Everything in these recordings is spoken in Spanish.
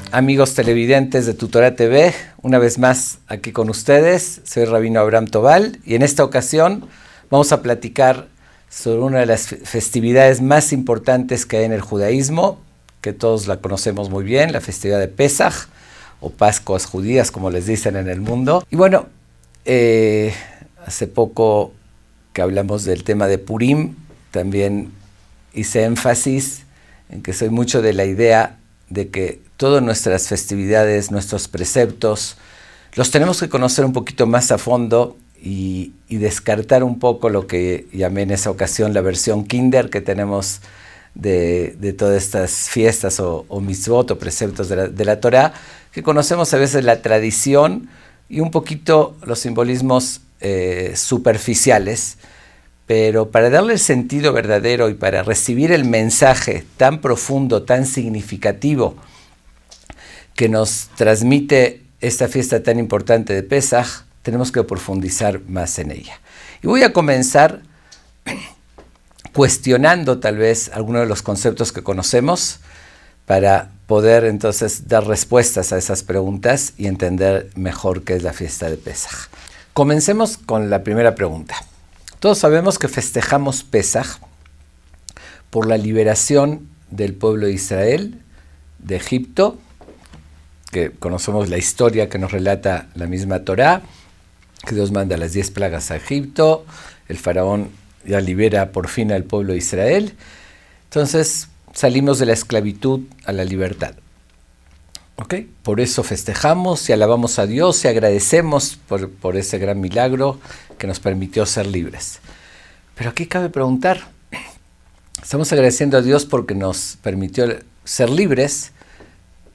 Amigos televidentes de Tutorá TV, una vez más aquí con ustedes, soy Rabino Abraham Tobal y en esta ocasión vamos a platicar sobre una de las festividades más importantes que hay en el judaísmo, que todos la conocemos muy bien, la festividad de Pesaj o Pascuas judías, como les dicen en el mundo. Y bueno, hace poco que hablamos del tema de Purim, también hice énfasis en que soy mucho de la idea de que todas nuestras festividades, nuestros preceptos, los tenemos que conocer un poquito más a fondo y descartar un poco lo que llamé en esa ocasión la versión kinder que tenemos de todas estas fiestas o mitzvot o preceptos de la Torá, que conocemos a veces la tradición y un poquito los simbolismos superficiales, pero para darle el sentido verdadero y para recibir el mensaje tan profundo, tan significativo que nos transmite esta fiesta tan importante de Pesaj, tenemos que profundizar más en ella. Y voy a comenzar cuestionando tal vez algunos de los conceptos que conocemos para poder entonces dar respuestas a esas preguntas y entender mejor qué es la fiesta de Pesaj. Comencemos con la primera pregunta. Todos sabemos que festejamos Pesaj por la liberación del pueblo de Israel de Egipto, que conocemos la historia que nos relata la misma Torá, que Dios manda las 10 plagas a Egipto, el faraón ya libera por fin al pueblo de Israel, entonces salimos de la esclavitud a la libertad. ¿Okay? Por eso festejamos y alabamos a Dios y agradecemos por ese gran milagro que nos permitió ser libres. Pero aquí cabe preguntar, estamos agradeciendo a Dios porque nos permitió ser libres,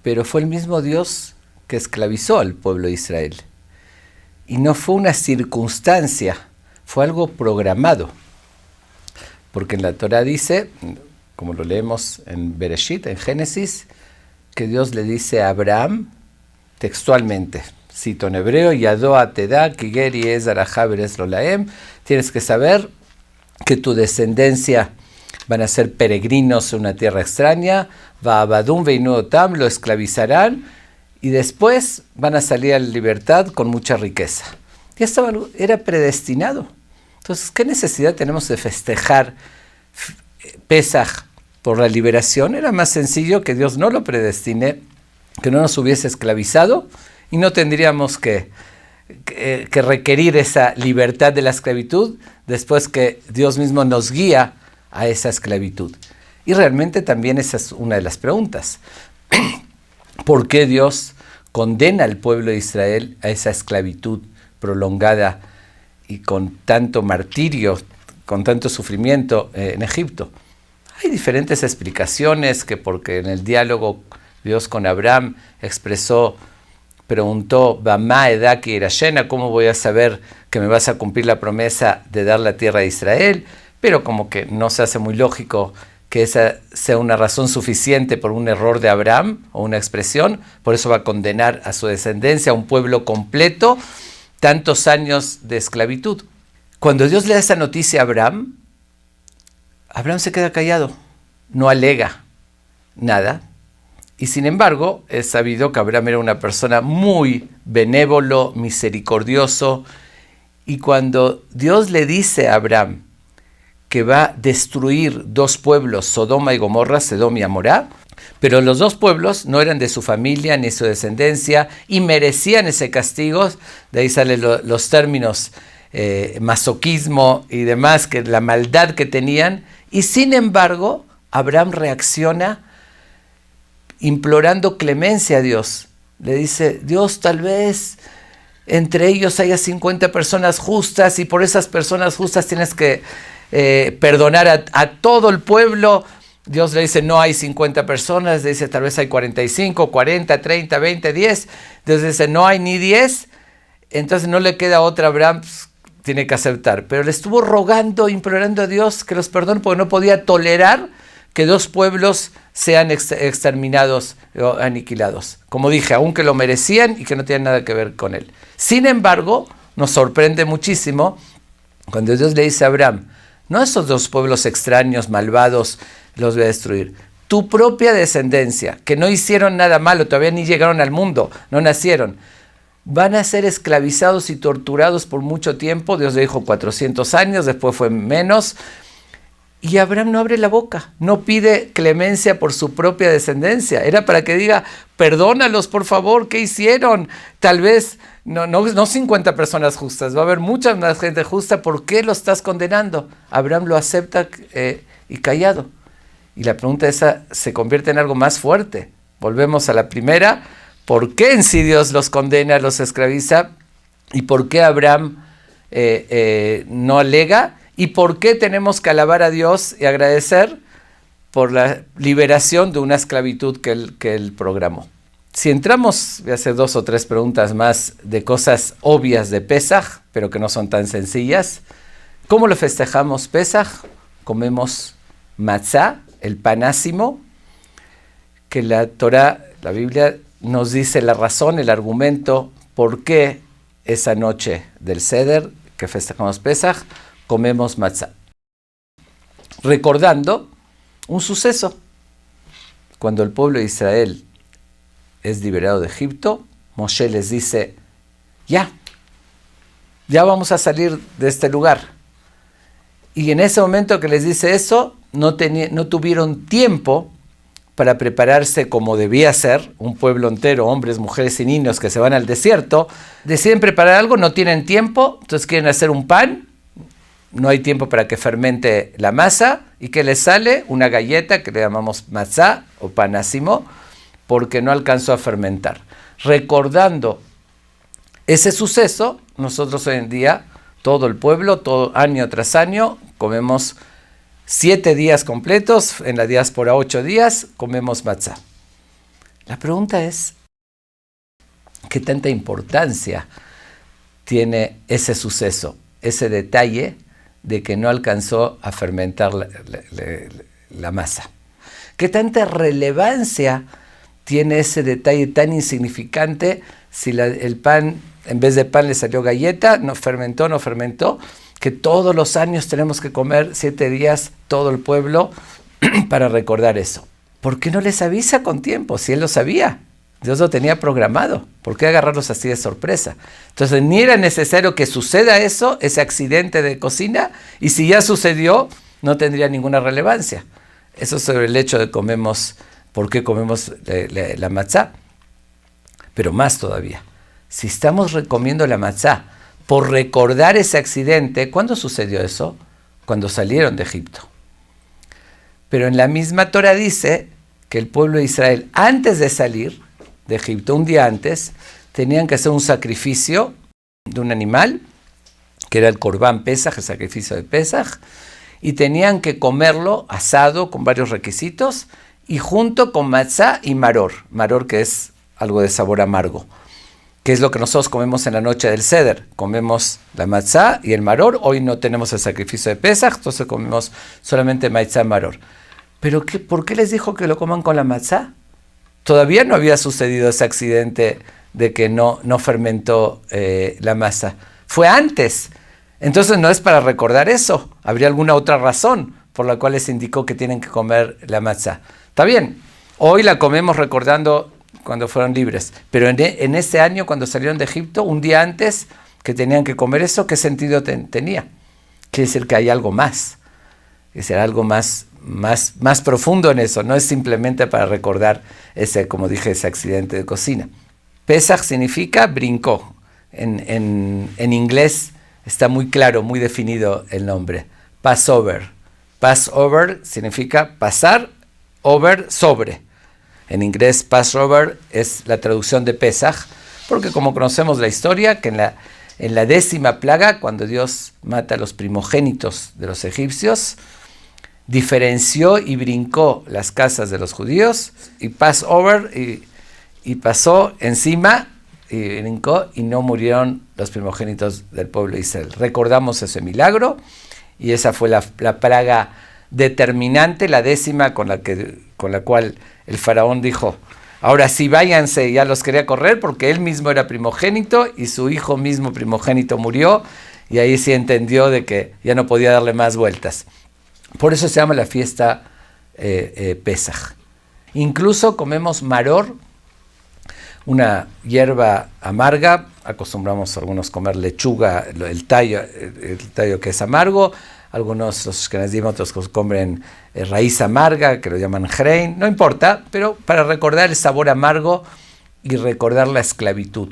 pero fue el mismo Dios que esclavizó al pueblo de Israel. Y no fue una circunstancia, fue algo programado. Porque en la Torá dice, como lo leemos en Bereshit, en Génesis, que Dios le dice a Abraham textualmente, cito en hebreo, Yadoa teda kigeri es arajá beres lo laem, tienes que saber que tu descendencia van a ser peregrinos en una tierra extraña, va abadum veinuotam, lo esclavizarán y después van a salir a la libertad con mucha riqueza. Y esto era predestinado. Entonces, ¿qué necesidad tenemos de festejar Pesaj por la liberación? Era más sencillo que Dios no lo predestine, que no nos hubiese esclavizado y no tendríamos que requerir esa libertad de la esclavitud después que Dios mismo nos guía a esa esclavitud. Y realmente también esa es una de las preguntas. ¿Por qué Dios condena al pueblo de Israel a esa esclavitud prolongada y con tanto martirio, con tanto sufrimiento en Egipto? Hay diferentes explicaciones, que porque en el diálogo Dios con Abraham preguntó, Bamá edaki irashena, ¿cómo voy a saber que me vas a cumplir la promesa de dar la tierra a Israel? Pero como que no se hace muy lógico que esa sea una razón suficiente por un error de Abraham o una expresión, por eso va a condenar a su descendencia, a un pueblo completo, tantos años de esclavitud. Cuando Dios le da esa noticia a Abraham, Abraham se queda callado, no alega nada, y sin embargo es sabido que Abraham era una persona muy benévolo, misericordioso, y cuando Dios le dice a Abraham que va a destruir dos pueblos, Sodoma y Gomorra, Sedom y Amorá, pero los dos pueblos no eran de su familia ni su descendencia y merecían ese castigo, de ahí salen los términos masoquismo y demás, que la maldad que tenían, y sin embargo Abraham reacciona implorando clemencia a Dios. Le dice, Dios, tal vez entre ellos haya 50 personas justas y por esas personas justas tienes que perdonar a todo el pueblo. Dios le dice, no hay 50 personas, le dice, tal vez hay 45, 40, 30, 20, 10. Dios dice, no hay ni 10. Entonces no le queda otra, Abraham tiene que aceptar. Pero le estuvo rogando, implorando a Dios que los perdone porque no podía tolerar que dos pueblos sean exterminados o aniquilados. Como dije, aunque lo merecían y que no tienen nada que ver con él. Sin embargo, nos sorprende muchísimo cuando Dios le dice a Abraham, no esos dos pueblos extraños, malvados, los voy a destruir. Tu propia descendencia, que no hicieron nada malo, todavía ni llegaron al mundo, no nacieron, van a ser esclavizados y torturados por mucho tiempo. Dios le dijo 400 años, después fue menos. Y Abraham no abre la boca, no pide clemencia por su propia descendencia. Era para que diga, perdónalos por favor, ¿qué hicieron? Tal vez no 50 personas justas, va a haber mucha más gente justa. ¿Por qué lo estás condenando? Abraham lo acepta y callado. Y la pregunta esa se convierte en algo más fuerte. Volvemos a la primera. ¿Por qué en sí Dios los condena, los esclaviza? ¿Y por qué Abraham no alega? ¿Y por qué tenemos que alabar a Dios y agradecer por la liberación de una esclavitud que él programó? Si entramos, voy a hacer 2 o 3 preguntas más de cosas obvias de Pesaj, pero que no son tan sencillas. ¿Cómo lo festejamos Pesaj? Comemos matzá, el pan ácimo, que la Torá, la Biblia, nos dice la razón, el argumento, por qué esa noche del Seder, que festejamos Pesaj, comemos matzá. Recordando un suceso. Cuando el pueblo de Israel es liberado de Egipto, Moshe les dice, ya vamos a salir de este lugar. Y en ese momento que les dice eso, no tuvieron tiempo para prepararse como debía ser, un pueblo entero, hombres, mujeres y niños que se van al desierto, deciden preparar algo, no tienen tiempo, entonces quieren hacer un pan, no hay tiempo para que fermente la masa, y ¿qué les sale? Una galleta que le llamamos matzá o pan ácimo, porque no alcanzó a fermentar. Recordando ese suceso, nosotros hoy en día, todo el pueblo, todo año tras año, comemos 7 días completos, en la diáspora 8 días, comemos matzá. La pregunta es, ¿qué tanta importancia tiene ese suceso, ese detalle de que no alcanzó a fermentar la masa? ¿Qué tanta relevancia tiene ese detalle tan insignificante si el pan, en vez de pan le salió galleta, no fermentó, que todos los años tenemos que comer 7 días todo el pueblo para recordar eso? ¿Por qué no les avisa con tiempo? Si él lo sabía, Dios lo tenía programado. ¿Por qué agarrarlos así de sorpresa? Entonces ni era necesario que suceda eso, ese accidente de cocina, y si ya sucedió, no tendría ninguna relevancia. Eso sobre el hecho de por qué comemos la matzá. Pero más todavía, si estamos comiendo la matzá por recordar ese accidente, ¿cuándo sucedió eso? Cuando salieron de Egipto. Pero en la misma Torah dice que el pueblo de Israel, antes de salir de Egipto, un día antes, tenían que hacer un sacrificio de un animal, que era el Corbán Pesaj, el sacrificio de Pesaj, y tenían que comerlo asado con varios requisitos, y junto con matzá y maror, que es algo de sabor amargo, que es lo que nosotros comemos en la noche del Seder. Comemos la matzá y el maror. Hoy no tenemos el sacrificio de Pesaj, entonces comemos solamente matzá y maror. ¿Pero por qué les dijo que lo coman con la matzá? Todavía no había sucedido ese accidente de que no fermentó la masa. Fue antes. Entonces no es para recordar eso. Habría alguna otra razón por la cual les indicó que tienen que comer la matzá. Está bien, hoy la comemos recordando cuando fueron libres, pero en ese año cuando salieron de Egipto, un día antes que tenían que comer eso, ¿qué sentido tenía? Quiere decir que hay algo más, que será algo más profundo en eso, no es simplemente para recordar como dije, ese accidente de cocina. Pesaj significa brincó, en inglés está muy claro, muy definido el nombre, Passover. Passover significa pasar, over, sobre. En inglés, Passover es la traducción de Pesaj, porque como conocemos la historia, que en la 10ª plaga, cuando Dios mata a los primogénitos de los egipcios, diferenció y brincó las casas de los judíos, y Passover, y pasó encima, y brincó, y no murieron los primogénitos del pueblo de Israel. Recordamos ese milagro, y esa fue la plaga determinante, la décima con la cual el faraón dijo, ahora sí váyanse, ya los quería correr porque él mismo era primogénito y su hijo mismo primogénito murió, y ahí sí entendió de que ya no podía darle más vueltas. Por eso se llama la fiesta Pesaj. Incluso comemos maror, una hierba amarga. Acostumbramos algunos comer lechuga, el tallo que es amargo. Algunos, los ashkenazim, otros comen raíz amarga, que lo llaman hrein. No importa, pero para recordar el sabor amargo y recordar la esclavitud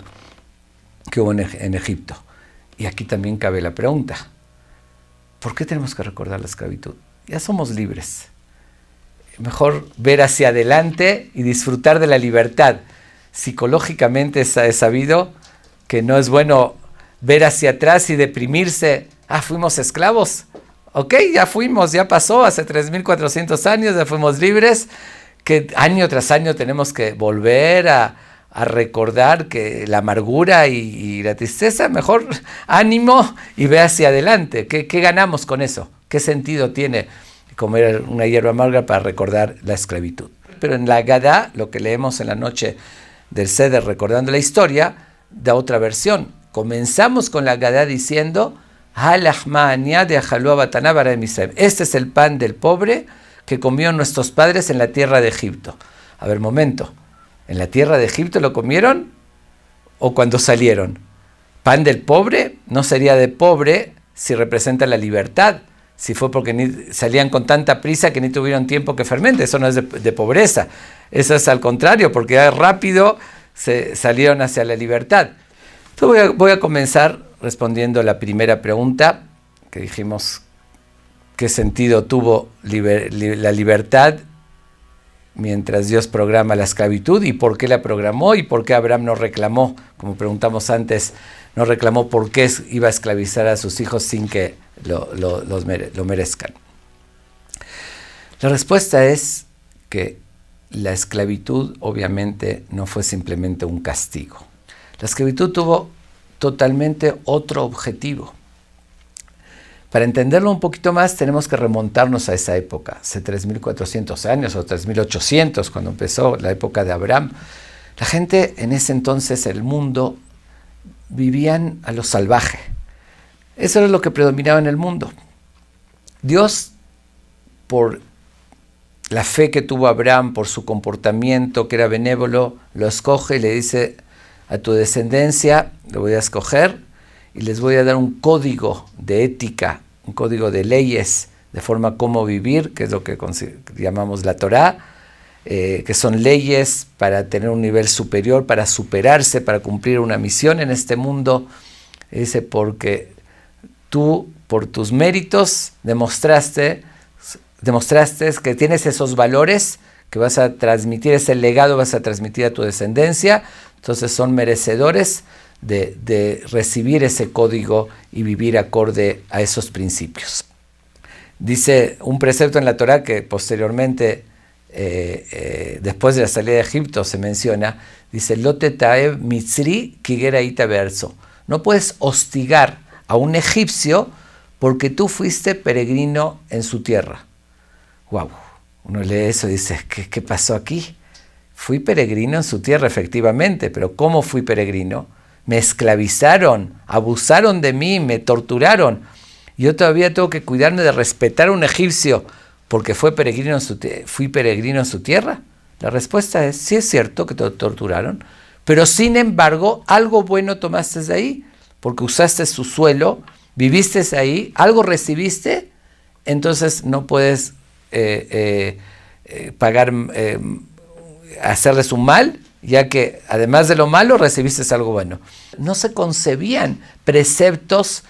que hubo en Egipto. Y aquí también cabe la pregunta, ¿por qué tenemos que recordar la esclavitud? Ya somos libres. Mejor ver hacia adelante y disfrutar de la libertad. Psicológicamente es sabido que no es bueno ver hacia atrás y deprimirse. Fuimos esclavos. Ok, ya fuimos, ya pasó, hace 3.400 años, ya fuimos libres. Que año tras año tenemos que volver a recordar que la amargura y la tristeza. Mejor ánimo y ve hacia adelante. ¿Qué ganamos con eso? ¿Qué sentido tiene comer una hierba amarga para recordar la esclavitud? Pero en la Haggadá, lo que leemos en la noche del Seder, recordando la historia, da otra versión. Comenzamos con la Haggadá diciendo, este es el pan del pobre que comió nuestros padres en la tierra de Egipto. A ver, momento, ¿en la tierra de Egipto lo comieron o cuando salieron? Pan del pobre no sería de pobre si representa la libertad, si fue porque salían con tanta prisa que ni tuvieron tiempo que fermente. Eso no es de pobreza, eso es al contrario, porque ya rápido se salieron hacia la libertad. Entonces voy a comenzar respondiendo la primera pregunta, que dijimos qué sentido tuvo la libertad mientras Dios programa la esclavitud, y por qué la programó, y por qué Abraham no reclamó, como preguntamos antes, no reclamó por qué iba a esclavizar a sus hijos sin que lo merezcan. La respuesta es que la esclavitud obviamente no fue simplemente un castigo. La esclavitud tuvo totalmente otro objetivo. Para entenderlo un poquito más tenemos que remontarnos a esa época, hace 3.400 años o 3.800, cuando empezó la época de Abraham. La gente en ese entonces, el mundo, vivían a lo salvaje. Eso era lo que predominaba en el mundo. Dios, por la fe que tuvo Abraham, por su comportamiento que era benévolo, lo escoge y le dice, a tu descendencia lo voy a escoger y les voy a dar un código de ética, un código de leyes, de forma cómo vivir, que es lo que llamamos la Torá, que son leyes para tener un nivel superior, para superarse, para cumplir una misión en este mundo. Dice, porque tú, por tus méritos, demostraste que tienes esos valores que vas a transmitir, ese legado vas a transmitir a tu descendencia. Entonces son merecedores de recibir ese código y vivir acorde a esos principios. Dice un precepto en la Torá que posteriormente, después de la salida de Egipto, se menciona, dice, Lo tetaev mitzri kigera ita be'arzo. No puedes hostigar a un egipcio porque tú fuiste peregrino en su tierra. Wow, uno lee eso y dice, ¿qué pasó aquí? Fui peregrino en su tierra, efectivamente, pero ¿cómo fui peregrino? Me esclavizaron, abusaron de mí, me torturaron. Yo todavía tengo que cuidarme de respetar a un egipcio porque fui peregrino en su tierra. La respuesta es, sí es cierto que te torturaron, pero sin embargo, algo bueno tomaste de ahí, porque usaste su suelo, viviste ahí, algo recibiste, entonces no puedes hacerles un mal, ya que además de lo malo recibiste algo bueno. No se concebían preceptos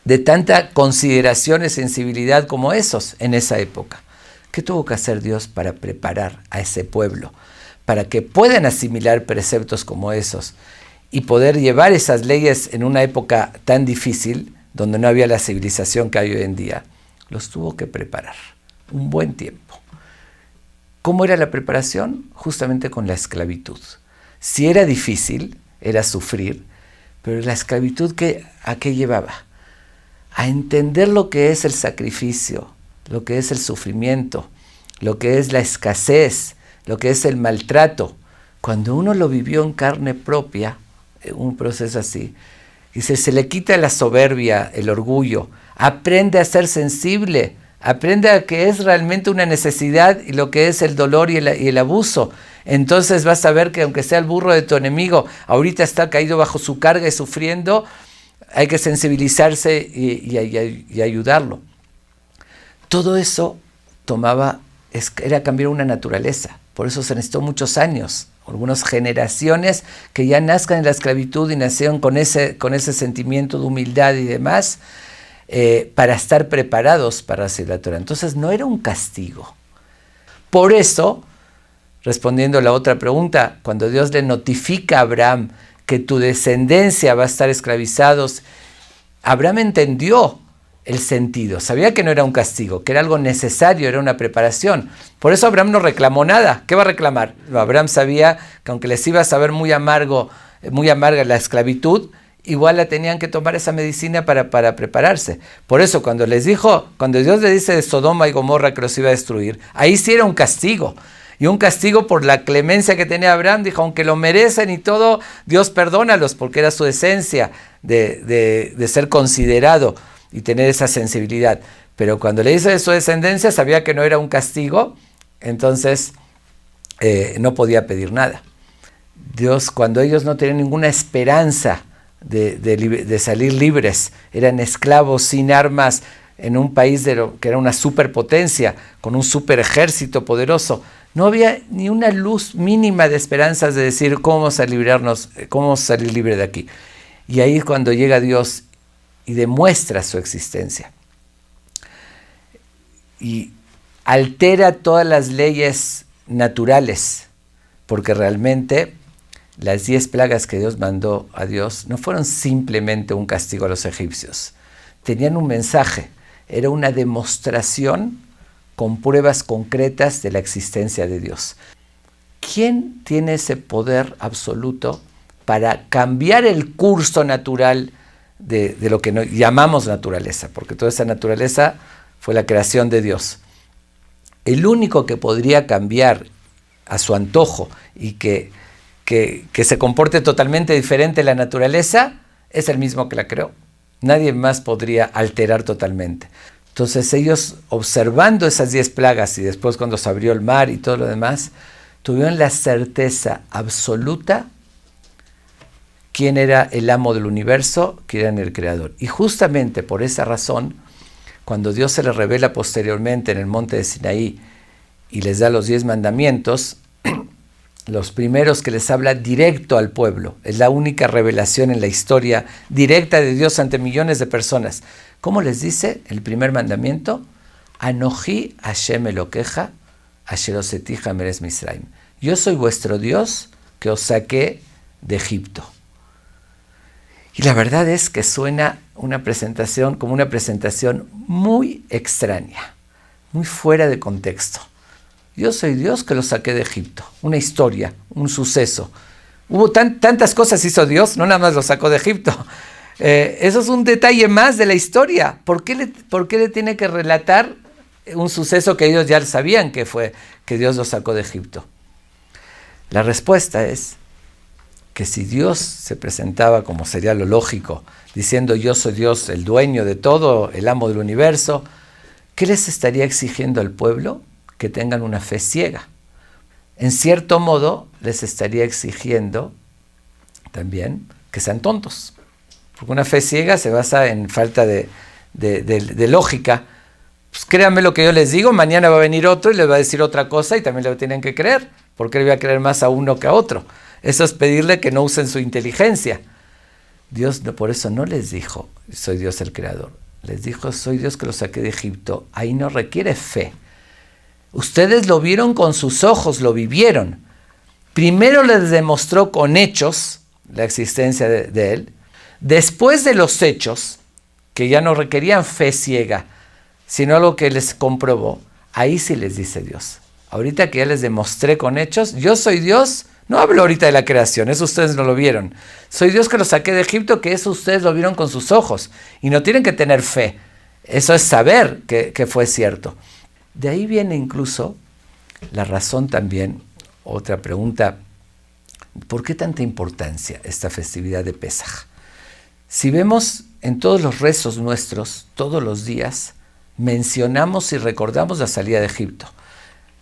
de tanta consideración y sensibilidad como esos en esa época. ¿Qué tuvo que hacer Dios para preparar a ese pueblo? Para que puedan asimilar preceptos como esos y poder llevar esas leyes en una época tan difícil, donde no había la civilización que hay hoy en día. Los tuvo que preparar un buen tiempo. ¿Cómo era la preparación? Justamente con la esclavitud. Si era difícil, era sufrir, pero la esclavitud, ¿a qué llevaba? A entender lo que es el sacrificio, lo que es el sufrimiento, lo que es la escasez, lo que es el maltrato. Cuando uno lo vivió en carne propia, un proceso así, dice, se le quita la soberbia, el orgullo, aprende a ser sensible, aprende a que es realmente una necesidad y lo que es el dolor y el abuso. Entonces vas a ver que aunque sea el burro de tu enemigo, ahorita está caído bajo su carga y sufriendo, hay que sensibilizarse y ayudarlo. Todo eso era cambiar una naturaleza. Por eso se necesitó muchos años, algunas generaciones que ya nazcan en la esclavitud y nacieron con ese sentimiento de humildad y demás, para estar preparados para recibir la Torah. Entonces no era un castigo. Por eso, respondiendo a la otra pregunta, cuando Dios le notifica a Abraham que tu descendencia va a estar esclavizados, Abraham entendió el sentido, sabía que no era un castigo, que era algo necesario, era una preparación. Por eso Abraham no reclamó nada. ¿Qué va a reclamar? Abraham sabía que aunque les iba a saber muy amarga la esclavitud, igual la tenían que tomar esa medicina para prepararse. Por eso cuando Dios le dice de Sodoma y Gomorra que los iba a destruir, ahí sí era un castigo. Y un castigo por la clemencia que tenía Abraham. Dijo, aunque lo merecen y todo, Dios perdónalos, porque era su esencia de ser considerado y tener esa sensibilidad. Pero cuando le dice de su descendencia, sabía que no era un castigo, entonces no podía pedir nada. Dios, cuando ellos no tenían ninguna esperanza de salir libres, eran esclavos sin armas en un país que era una superpotencia, con un super ejército poderoso, no había ni una luz mínima de esperanzas de decir cómo vamos a librarnos, cómo vamos a salir libre de aquí. Y ahí es cuando llega Dios y demuestra su existencia. Y altera todas las leyes naturales, porque realmente las 10 plagas que Dios mandó a Dios no fueron simplemente un castigo a los egipcios. Tenían un mensaje, era una demostración con pruebas concretas de la existencia de Dios. ¿Quién tiene ese poder absoluto para cambiar el curso natural de lo que llamamos naturaleza? Porque toda esa naturaleza fue la creación de Dios. El único que podría cambiar a su antojo y que se comporte totalmente diferente la naturaleza es el mismo que la creó. Nadie más podría alterar totalmente. Entonces ellos, observando esas 10 plagas y después cuando se abrió el mar y todo lo demás, tuvieron la certeza absoluta quién era el amo del universo, quién era el creador. Y justamente por esa razón, cuando Dios se les revela posteriormente en el monte de Sinaí y les da los 10 mandamientos, los primeros que les habla directo al pueblo, es la única revelación en la historia directa de Dios ante millones de personas. ¿Cómo les dice el primer mandamiento? Anoji Hashem Elokeja, Asher hoseticha meretz Misraim. Yo soy vuestro Dios que os saqué de Egipto. Y la verdad es que suena una presentación como una presentación muy extraña, muy fuera de contexto. Yo soy Dios que los saqué de Egipto. Una historia, un suceso. Hubo tantas cosas hizo Dios, no nada más los sacó de Egipto. Eso es un detalle más de la historia. ¿Por qué le tiene que relatar un suceso que ellos ya sabían que fue que Dios los sacó de Egipto? La respuesta es que si Dios se presentaba como sería lo lógico, diciendo yo soy Dios, el dueño de todo, el amo del universo, ¿qué les estaría exigiendo al pueblo? Que tengan una fe ciega. En cierto modo, les estaría exigiendo también que sean tontos. Porque una fe ciega se basa en falta de lógica. Pues créanme lo que yo les digo, mañana va a venir otro y les va a decir otra cosa y también lo tienen que creer. ¿Por qué le voy a creer más a uno que a otro? Eso es pedirle que no usen su inteligencia. Dios por eso no les dijo, soy Dios el creador. Les dijo, soy Dios que los saqué de Egipto. Ahí no requiere fe. Ustedes lo vieron con sus ojos, lo vivieron. Primero les demostró con hechos la existencia de Él. Después de los hechos, que ya no requerían fe ciega, sino algo que les comprobó, ahí sí les dice Dios. Ahorita que ya les demostré con hechos, yo soy Dios, no hablo ahorita de la creación, eso ustedes no lo vieron. Soy Dios que los saqué de Egipto, que eso ustedes lo vieron con sus ojos. Y no tienen que tener fe Eso es saber que fue cierto. De ahí viene incluso la razón también, otra pregunta, ¿por qué tanta importancia esta festividad de Pesaj? Si vemos en todos los rezos nuestros, todos los días, mencionamos y recordamos la salida de Egipto.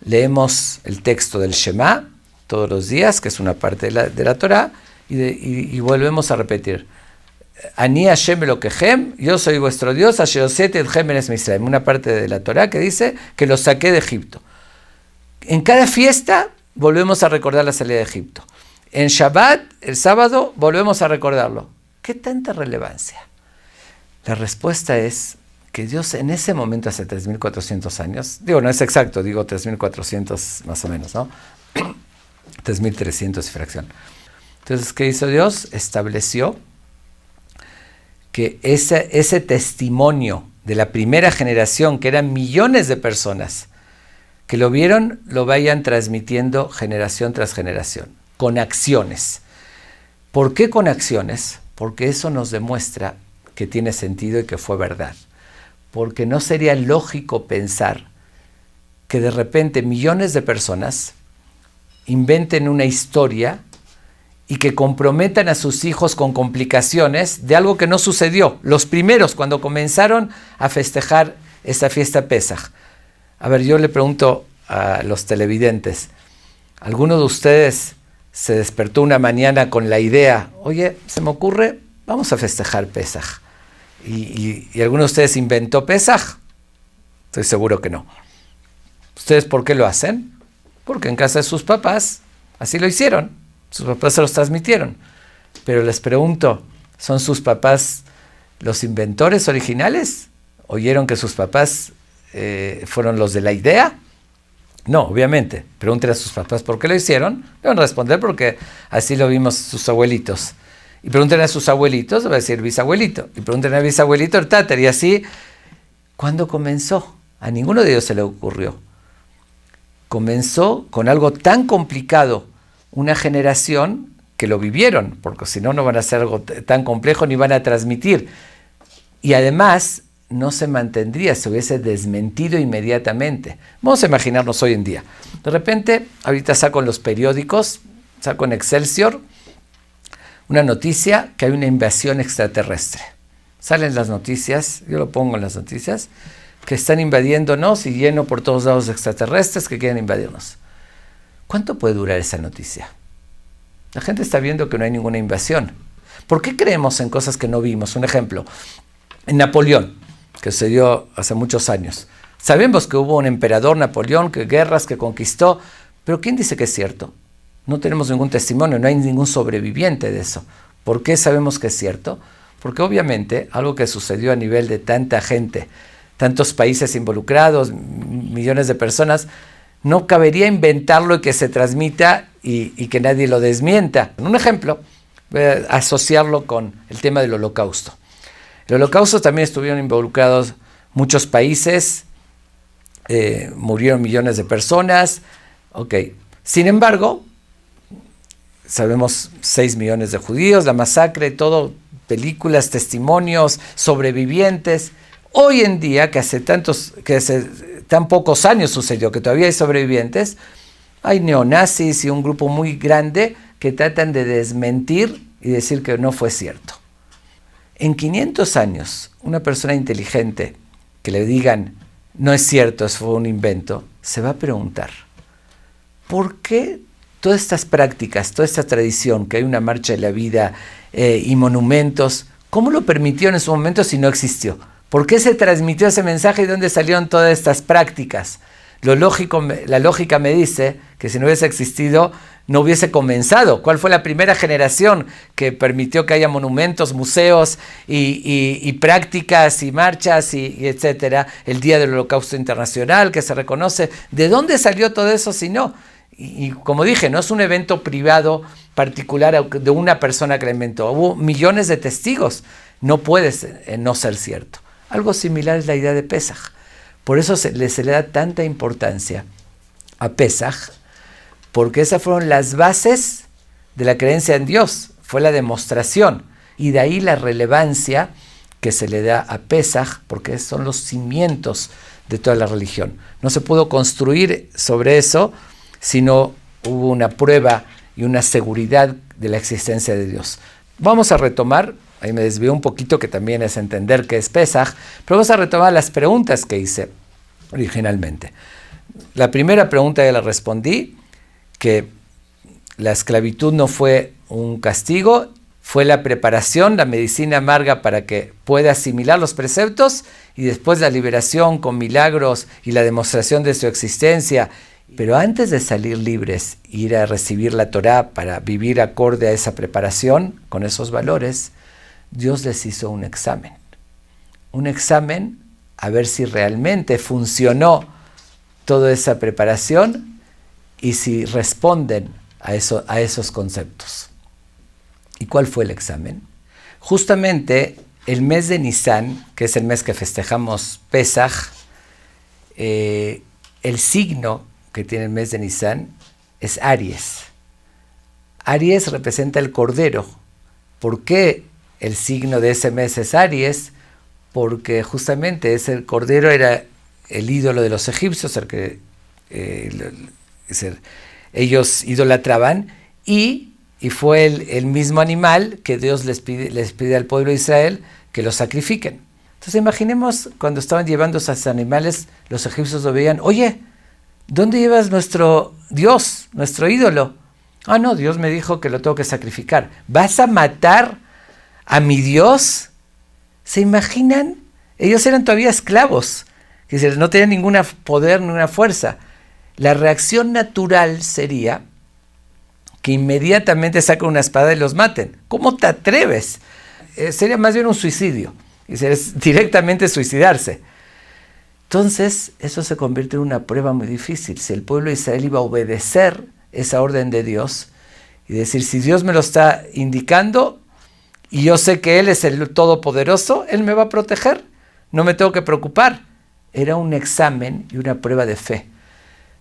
Leemos el texto del Shema todos los días, que es una parte de la Torá, y volvemos a repetir. Ani Hashem Elokehem, yo soy vuestro Dios, Asher Hoseti Etchem Eretz Misraim, una parte de la Torá que dice que los saqué de Egipto. En cada fiesta volvemos a recordar la salida de Egipto. En Shabbat, el sábado, volvemos a recordarlo. ¿Qué tanta relevancia? La respuesta es que Dios en ese momento, hace 3.400 años, digo, no es exacto, digo 3.400 más o menos, ¿no? 3.300 y fracción. Entonces, ¿qué hizo Dios? Estableció que ese testimonio de la primera generación, que eran millones de personas que lo vieron, lo vayan transmitiendo generación tras generación, con acciones. ¿Por qué con acciones? Porque eso nos demuestra que tiene sentido y que fue verdad. Porque no sería lógico pensar que de repente millones de personas inventen una historia y que comprometan a sus hijos con complicaciones de algo que no sucedió. Los primeros, cuando comenzaron a festejar esta fiesta Pesaj. A ver, yo le pregunto a los televidentes, ¿alguno de ustedes se despertó una mañana con la idea, oye, se me ocurre, vamos a festejar Pesaj? ¿Y alguno de ustedes inventó Pesaj? Estoy seguro que no. ¿Ustedes por qué lo hacen? Porque en casa de sus papás así lo hicieron. Sus papás se los transmitieron. Pero les pregunto, ¿son sus papás los inventores originales? ¿Oyeron que sus papás fueron los de la idea? No, obviamente. Pregúntenle a sus papás por qué lo hicieron. Le van a responder porque así lo vimos sus abuelitos. Y pregúntenle a sus abuelitos, va a decir bisabuelito. Y pregúntenle a bisabuelito el táter. Y así, ¿cuándo comenzó? A ninguno de ellos se le ocurrió. Comenzó con algo tan complicado, una generación que lo vivieron, porque si no, no van a hacer algo tan complejo ni van a transmitir. Y además, no se mantendría, se hubiese desmentido inmediatamente. Vamos a imaginarnos hoy en día. De repente, ahorita saco en los periódicos, saco en Excelsior, una noticia que hay una invasión extraterrestre. Salen las noticias, yo lo pongo en las noticias, que están invadiéndonos y lleno por todos lados de extraterrestres que quieren invadirnos. ¿Cuánto puede durar esa noticia? La gente está viendo que no hay ninguna invasión. ¿Por qué creemos en cosas que no vimos? Un ejemplo, en Napoleón, que se dio hace muchos años. Sabemos que hubo un emperador Napoleón, que guerras, que conquistó, pero ¿quién dice que es cierto? No tenemos ningún testimonio, no hay ningún sobreviviente de eso. ¿Por qué sabemos que es cierto? Porque obviamente algo que sucedió a nivel de tanta gente, tantos países involucrados, millones de personas, no cabería inventarlo y que se transmita y que nadie lo desmienta. Un ejemplo, voy a asociarlo con el tema del Holocausto. El Holocausto también estuvieron involucrados muchos países, murieron millones de personas. Okay. Sin embargo, sabemos 6 millones de judíos, la masacre, todo, películas, testimonios, sobrevivientes. Hoy en día, que hace tan pocos años sucedió, que todavía hay sobrevivientes, hay neonazis y un grupo muy grande que tratan de desmentir y decir que no fue cierto. En 500 años, una persona inteligente que le digan, no es cierto, eso fue un invento, se va a preguntar, ¿por qué todas estas prácticas, toda esta tradición, que hay una marcha de la vida y monumentos, cómo lo permitieron en su momento si no existió? ¿Por qué se transmitió ese mensaje y de dónde salieron todas estas prácticas? La lógica me dice que si no hubiese existido, no hubiese comenzado. ¿Cuál fue la primera generación que permitió que haya monumentos, museos y prácticas y marchas y etcétera? El Día del Holocausto Internacional que se reconoce. ¿De dónde salió todo eso si no? Y como dije, no es un evento privado particular de una persona que lo inventó. Hubo millones de testigos. No puede no ser cierto. Algo similar es la idea de Pesaj. Por eso se le da tanta importancia a Pesaj, porque esas fueron las bases de la creencia en Dios. Fue la demostración. Y de ahí la relevancia que se le da a Pesaj, porque son los cimientos de toda la religión. No se pudo construir sobre eso, sino hubo una prueba y una seguridad de la existencia de Dios. Vamos a retomar, ahí me desvío un poquito, que también es entender qué es Pesaj, pero vamos a retomar las preguntas que hice originalmente. La primera pregunta ya la respondí, que la esclavitud no fue un castigo, fue la preparación, la medicina amarga para que pueda asimilar los preceptos, y después la liberación con milagros y la demostración de su existencia. Pero antes de salir libres, ir a recibir la Torá para vivir acorde a esa preparación, con esos valores, Dios les hizo un examen. Un examen a ver si realmente funcionó toda esa preparación y si responden a esos conceptos. ¿Y cuál fue el examen? Justamente el mes de Nisan, que es el mes que festejamos Pesaj, el signo que tiene el mes de Nisan es Aries. Aries representa el cordero. ¿Por qué el signo de ese mes es Aries? Porque justamente ese cordero era el ídolo de los egipcios, el que ellos idolatraban, y fue el mismo animal que Dios les pide al pueblo de Israel que lo sacrifiquen. Entonces imaginemos cuando estaban llevando esos animales, los egipcios lo veían: oye, ¿dónde llevas nuestro Dios, nuestro ídolo? Ah, no, Dios me dijo que lo tengo que sacrificar. ¿Vas a matar a mi Dios? ¿Se imaginan? Ellos eran todavía esclavos, que no tenían ningún poder, ninguna fuerza. La reacción natural sería que inmediatamente saquen una espada y los maten. ¿Cómo te atreves? Sería más bien un suicidio, es directamente suicidarse. Entonces, eso se convierte en una prueba muy difícil. Si el pueblo de Israel iba a obedecer esa orden de Dios y decir: si Dios me lo está indicando y yo sé que Él es el Todopoderoso, Él me va a proteger, no me tengo que preocupar. Era un examen y una prueba de fe.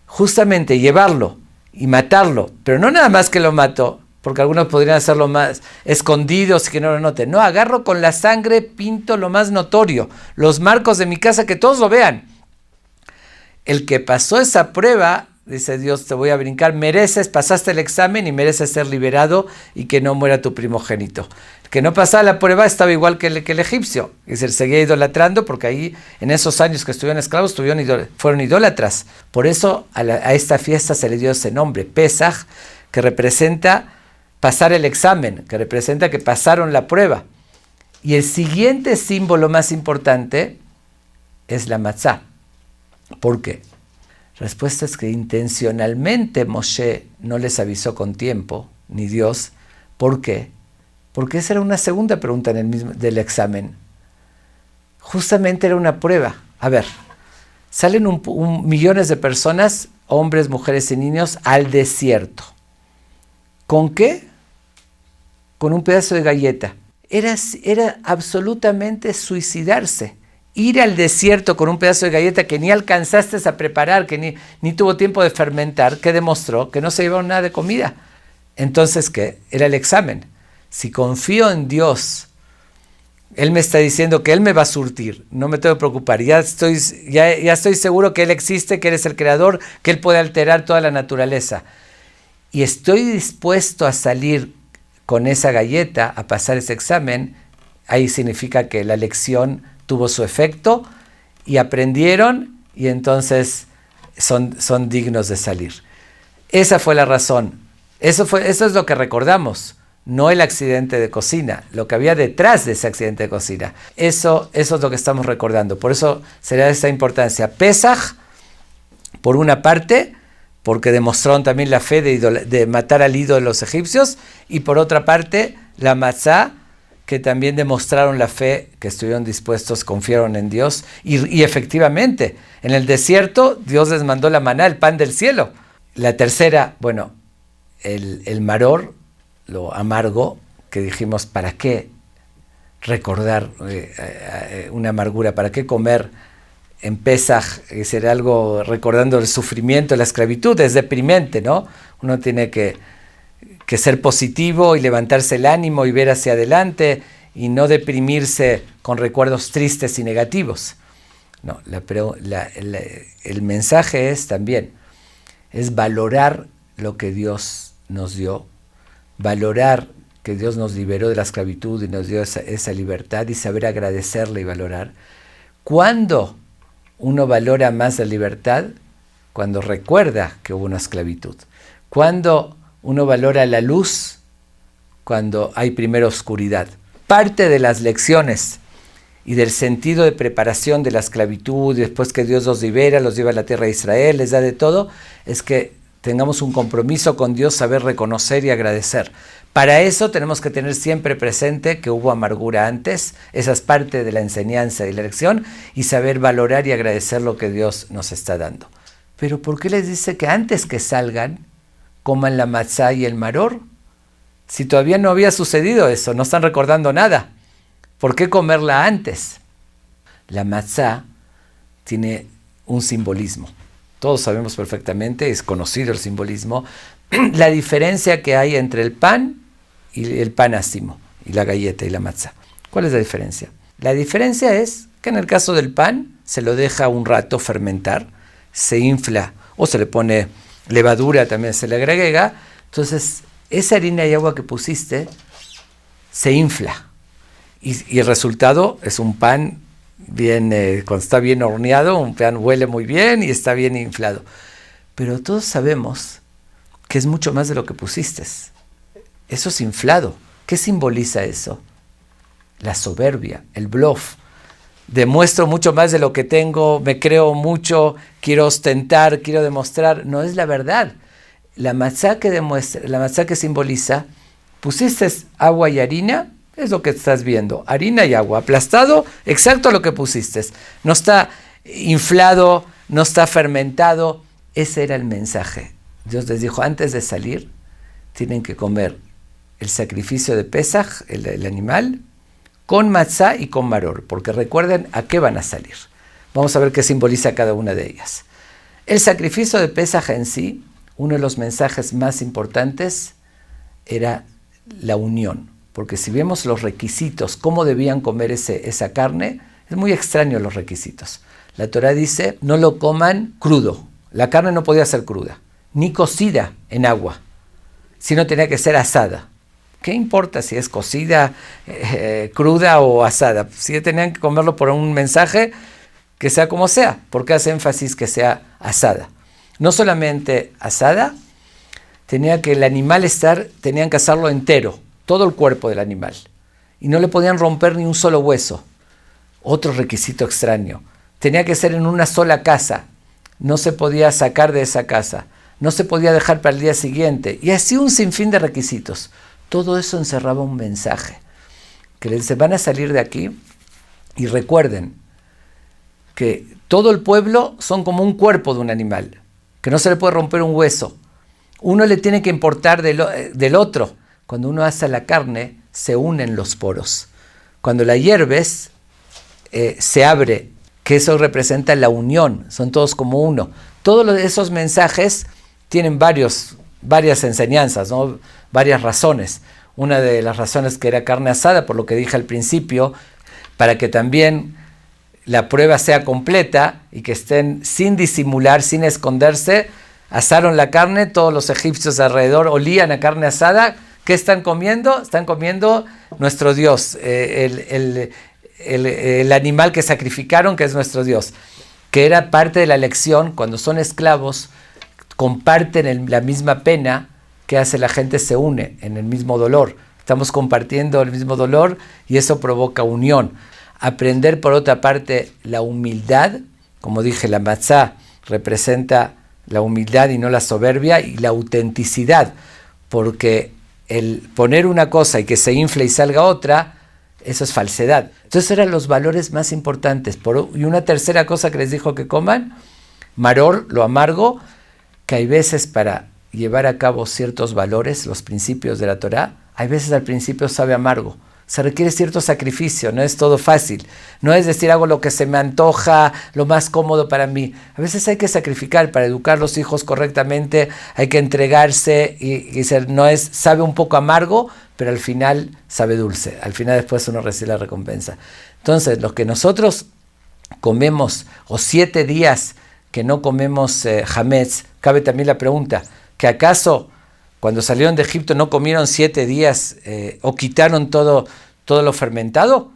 Justamente llevarlo y matarlo, pero no nada más que lo mató, porque algunos podrían hacerlo más escondidos y que no lo noten. No, agarro con la sangre, pinto lo más notorio, los marcos de mi casa, que todos lo vean. El que pasó esa prueba, dice Dios: te voy a brincar, pasaste el examen y mereces ser liberado y que no muera tu primogénito. El que no pasaba la prueba estaba igual que el egipcio, y se seguía idolatrando, porque ahí en esos años que estuvieron esclavos fueron idólatras. Por eso a esta fiesta se le dio ese nombre, Pesaj, que representa pasar el examen, que representa que pasaron la prueba. Y el siguiente símbolo más importante es la matzá. ¿Por qué? La respuesta es que intencionalmente Moshe no les avisó con tiempo, ni Dios. ¿Por qué? Porque esa era una segunda pregunta del examen. Justamente era una prueba. A ver, salen millones de personas, hombres, mujeres y niños, al desierto. ¿Con qué? Con un pedazo de galleta. Era absolutamente suicidarse. Ir al desierto con un pedazo de galleta que ni alcanzaste a preparar, que ni tuvo tiempo de fermentar, que demostró que no se llevaron nada de comida. Entonces, ¿qué? Era el examen. Si confío en Dios, Él me está diciendo que Él me va a surtir, no me tengo que preocupar, ya estoy seguro que Él existe, que Él es el creador, que Él puede alterar toda la naturaleza. Y estoy dispuesto a salir con esa galleta, a pasar ese examen. Ahí significa que la lección tuvo su efecto y aprendieron, y entonces son dignos de salir. Esa fue la razón. Eso es lo que recordamos, no el accidente de cocina, lo que había detrás de ese accidente de cocina. Eso es lo que estamos recordando. Por eso será esa importancia. Pesaj, por una parte, porque demostraron también la fe de matar al ídolo de los egipcios, y por otra parte, la matzá, que también demostraron la fe, que estuvieron dispuestos, confiaron en Dios, y efectivamente, en el desierto, Dios les mandó la maná, el pan del cielo. La tercera, bueno, el maror, lo amargo, que dijimos: ¿para qué recordar una amargura? ¿Para qué comer en Pesaj? Ser algo recordando el sufrimiento, la esclavitud, es deprimente, ¿no? Uno tiene que ser positivo y levantarse el ánimo y ver hacia adelante y no deprimirse con recuerdos tristes y negativos. No, el mensaje es también, es valorar lo que Dios nos dio, valorar que Dios nos liberó de la esclavitud y nos dio esa libertad y saber agradecerle y valorar. ¿Cuándo uno valora más la libertad? Cuando recuerda que hubo una esclavitud. ¿Cuándo uno valora la luz? Cuando hay primero oscuridad. Parte de las lecciones y del sentido de preparación de la esclavitud, y después que Dios los libera, los lleva a la tierra de Israel, les da de todo, es que tengamos un compromiso con Dios, saber reconocer y agradecer. Para eso tenemos que tener siempre presente que hubo amargura antes, esa es parte de la enseñanza y la lección, y saber valorar y agradecer lo que Dios nos está dando. Pero ¿por qué les dice que antes que salgan, coman la matzá y el maror? Si todavía no había sucedido eso, no están recordando nada. ¿Por qué comerla antes? La matzá tiene un simbolismo. Todos sabemos perfectamente, es conocido el simbolismo, la diferencia que hay entre el pan y el pan ácimo, y la galleta y la matzá. ¿Cuál es la diferencia? La diferencia es que en el caso del pan se lo deja un rato fermentar, se infla o se le pone levadura, también se le agrega, entonces esa harina y agua que pusiste se infla y el resultado es un pan bien, cuando está bien horneado, un pan huele muy bien y está bien inflado. Pero todos sabemos que es mucho más de lo que pusiste. Eso es inflado. ¿Qué simboliza eso? La soberbia, el bluff. Demuestro mucho más de lo que tengo, me creo mucho, quiero ostentar, quiero demostrar. No es la verdad. La matzá que demuestra, la matzá que simboliza, pusiste agua y harina, es lo que estás viendo. Harina y agua, aplastado, exacto lo que pusiste. No está inflado, no está fermentado. Ese era el mensaje. Dios les dijo, antes de salir, tienen que comer el sacrificio de Pesaj, el animal, con matzá y con maror, porque recuerden a qué van a salir. Vamos a ver qué simboliza cada una de ellas. El sacrificio de Pesaj en sí, uno de los mensajes más importantes era la unión, porque si vemos los requisitos, cómo debían comer esa carne, es muy extraño los requisitos. La Torá dice, no lo coman crudo, la carne no podía ser cruda, ni cocida en agua, sino tenía que ser asada. ¿Qué importa si es cocida, cruda o asada? Si tenían que comerlo por un mensaje, que sea como sea, porque hace énfasis que sea asada. No solamente asada, tenían que asarlo entero, todo el cuerpo del animal, y no le podían romper ni un solo hueso. Otro requisito extraño, tenía que ser en una sola casa, no se podía sacar de esa casa, no se podía dejar para el día siguiente, y así un sinfín de requisitos. Todo eso encerraba un mensaje, que les dice, van a salir de aquí, y recuerden que todo el pueblo son como un cuerpo de un animal, que no se le puede romper un hueso. Uno le tiene que importar del otro. Cuando uno asa la carne, se unen los poros. Cuando la hierves, se abre, que eso representa la unión, son todos como uno. Todos esos mensajes tienen varias enseñanzas, ¿no? Varias razones. Una de las razones que era carne asada, por lo que dije al principio, para que también la prueba sea completa y que estén sin disimular, sin esconderse, asaron la carne, todos los egipcios alrededor olían a carne asada. ¿Qué están comiendo? Están comiendo nuestro Dios, el animal que sacrificaron, que es nuestro Dios, que era parte de la lección. Cuando son esclavos, comparten la misma pena, que hace la gente se une en el mismo dolor. Estamos compartiendo el mismo dolor y eso provoca unión. Aprender, por otra parte, la humildad. Como dije, la matzá representa la humildad y no la soberbia, y la autenticidad, porque el poner una cosa y que se infle y salga otra, eso es falsedad. Entonces eran los valores más importantes. Y una tercera cosa que les dijo que coman, maror, lo amargo, que hay veces para llevar a cabo ciertos valores, los principios de la Torá, hay veces al principio sabe amargo, se requiere cierto sacrificio, no es todo fácil. No es decir, hago lo que se me antoja, lo más cómodo para mí. A veces hay que sacrificar para educar a los hijos correctamente, hay que entregarse y ser, no es, sabe un poco amargo, pero al final sabe dulce. Al final después uno recibe la recompensa. Entonces, lo que nosotros comemos, o 7 días que no comemos hametz, cabe también la pregunta, ¿que acaso cuando salieron de Egipto no comieron 7 días o quitaron todo lo fermentado?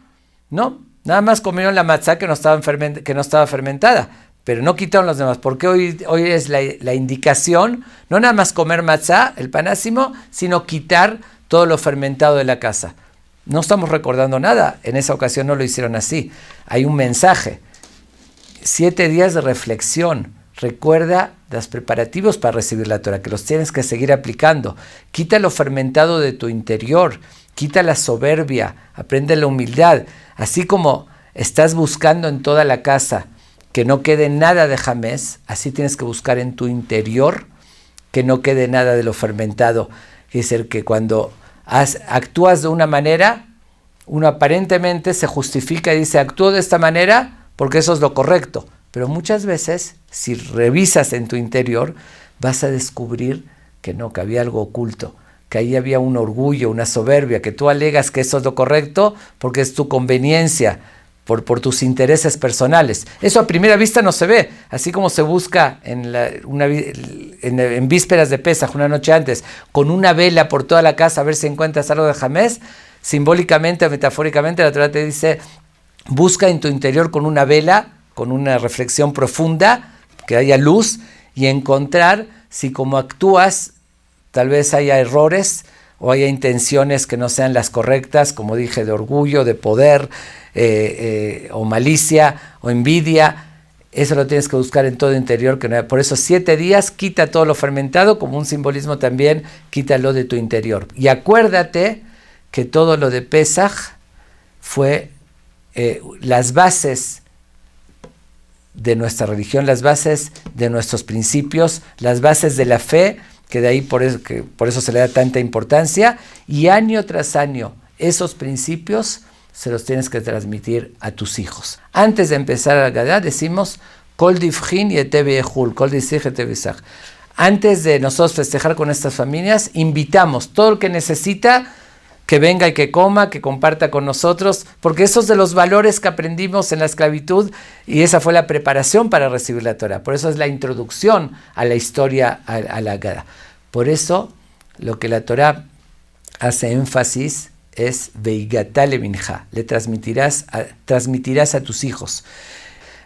No, nada más comieron la matzá que no estaba fermentada, pero no quitaron los demás, porque hoy es la indicación, no nada más comer matzá, el panásimo, sino quitar todo lo fermentado de la casa. No estamos recordando nada, en esa ocasión no lo hicieron así. Hay un mensaje, 7 días de reflexión. Recuerda los preparativos para recibir la Torah, que los tienes que seguir aplicando. Quita lo fermentado de tu interior, quita la soberbia, aprende la humildad. Así como estás buscando en toda la casa que no quede nada de hametz, así tienes que buscar en tu interior que no quede nada de lo fermentado. Es decir, que cuando actúas de una manera, uno aparentemente se justifica y dice, actúo de esta manera porque eso es lo correcto. Pero muchas veces, si revisas en tu interior, vas a descubrir que no, que había algo oculto, que ahí había un orgullo, una soberbia, que tú alegas que eso es lo correcto porque es tu conveniencia, por tus intereses personales. Eso a primera vista no se ve, así como se busca en vísperas de Pesaj, una noche antes, con una vela por toda la casa a ver si encuentras algo de hametz. Simbólicamente o metafóricamente la Torah te dice, busca en tu interior con una vela, con una reflexión profunda, que haya luz, y encontrar si como actúas tal vez haya errores o haya intenciones que no sean las correctas, como dije, de orgullo, de poder, o malicia, o envidia. Eso lo tienes que buscar en todo interior. Por eso 7 días, quita todo lo fermentado, como un simbolismo también, quítalo de tu interior. Y acuérdate que todo lo de Pesaj fue las bases de nuestra religión, las bases de nuestros principios, las bases de la fe, que de ahí por eso se le da tanta importancia, y año tras año esos principios se los tienes que transmitir a tus hijos. Antes de empezar a la Gadá decimos Kol Divchin y Etebehul, Kol Disich Etebisach. Antes de nosotros festejar con estas familias, invitamos todo el que necesita que venga y que coma, que comparta con nosotros, porque esos de los valores que aprendimos en la esclavitud, y esa fue la preparación para recibir la Torah. Por eso es la introducción a la historia, a la Gadá. Por eso, lo que la Torah hace énfasis es Veigatá leminja, le transmitirás a tus hijos.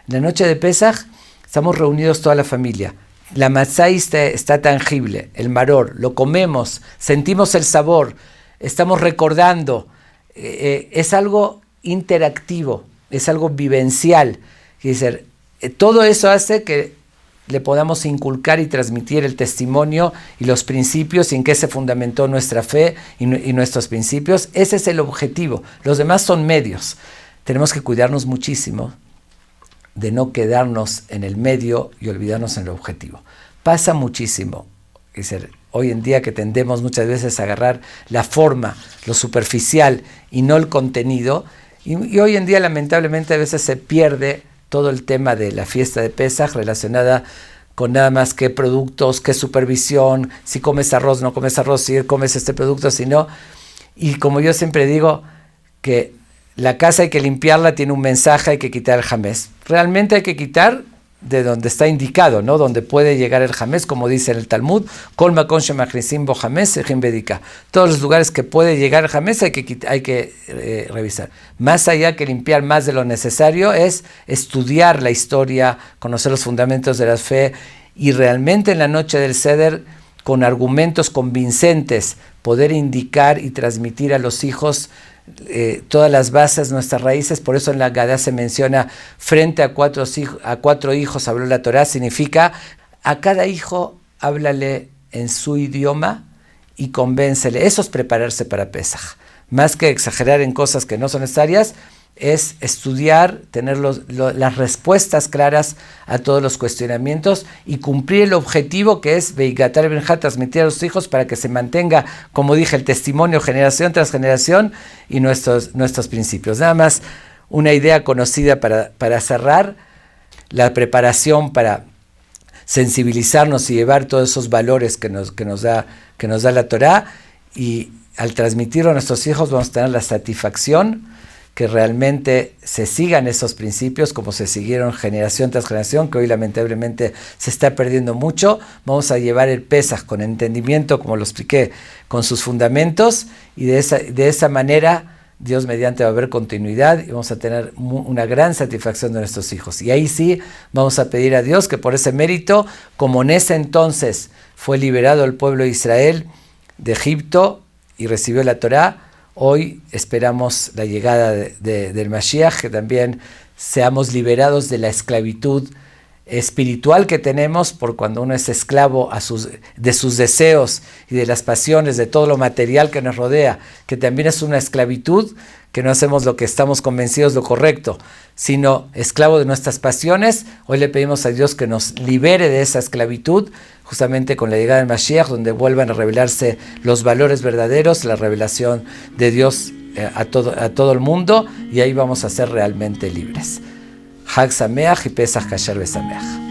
En la noche de Pesaj estamos reunidos toda la familia. La matzá está tangible, el maror, lo comemos, sentimos el sabor, estamos recordando, es algo interactivo, es algo vivencial. Es decir, todo eso hace que le podamos inculcar y transmitir el testimonio y los principios en que se fundamentó nuestra fe y nuestros principios. Ese es el objetivo. Los demás son medios. Tenemos que cuidarnos muchísimo de no quedarnos en el medio y olvidarnos en el objetivo. Pasa muchísimo. Es decir, hoy en día que tendemos muchas veces a agarrar la forma, lo superficial y no el contenido, y hoy en día lamentablemente a veces se pierde todo el tema de la fiesta de Pesaj relacionada con nada más que productos, qué supervisión, si comes arroz, no comes arroz, si comes este producto, si no. Y como yo siempre digo, que la casa hay que limpiarla, tiene un mensaje, hay que quitar el hametz. Realmente hay que quitar de donde está indicado, ¿no? Donde puede llegar el hametz, como dice en el Talmud, Kol makom shemachnisim bo hametz sejim bedika. Todos los lugares que puede llegar el hametz hay que revisar. Más allá que limpiar más de lo necesario es estudiar la historia, conocer los fundamentos de la fe y realmente en la noche del Seder, con argumentos convincentes, poder indicar y transmitir a los hijos todas las bases, nuestras raíces. Por eso en la Gadá se menciona frente a 4 hijos habló la Torá. Significa a cada hijo háblale en su idioma y convéncele. Eso es prepararse para Pesaj. Más que exagerar en cosas que no son necesarias, es estudiar, tener las respuestas claras a todos los cuestionamientos y cumplir el objetivo que es Veigatar Benja, transmitir a los hijos para que se mantenga, como dije, el testimonio generación tras generación y nuestros principios. Nada más una idea conocida para cerrar, la preparación para sensibilizarnos y llevar todos esos valores que nos da la Torá, y al transmitirlo a nuestros hijos vamos a tener la satisfacción que realmente se sigan esos principios como se siguieron generación tras generación, que hoy lamentablemente se está perdiendo mucho. Vamos a llevar el Pesaj con entendimiento, como lo expliqué, con sus fundamentos, y de esa manera Dios mediante va a haber continuidad y vamos a tener una gran satisfacción de nuestros hijos. Y ahí sí vamos a pedir a Dios que por ese mérito, como en ese entonces fue liberado el pueblo de Israel de Egipto y recibió la Torá, hoy esperamos la llegada del Mashiach, que también seamos liberados de la esclavitud espiritual que tenemos por cuando uno es esclavo de sus deseos y de las pasiones, de todo lo material que nos rodea, que también es una esclavitud, que no hacemos lo que estamos convencidos lo correcto, sino esclavo de nuestras pasiones. Hoy le pedimos a Dios que nos libere de esa esclavitud, justamente con la llegada del Mashiach, donde vuelvan a revelarse los valores verdaderos, la revelación de Dios a todo el mundo, y ahí vamos a ser realmente libres. Hag Sameach y Pesach Kasher Besameach.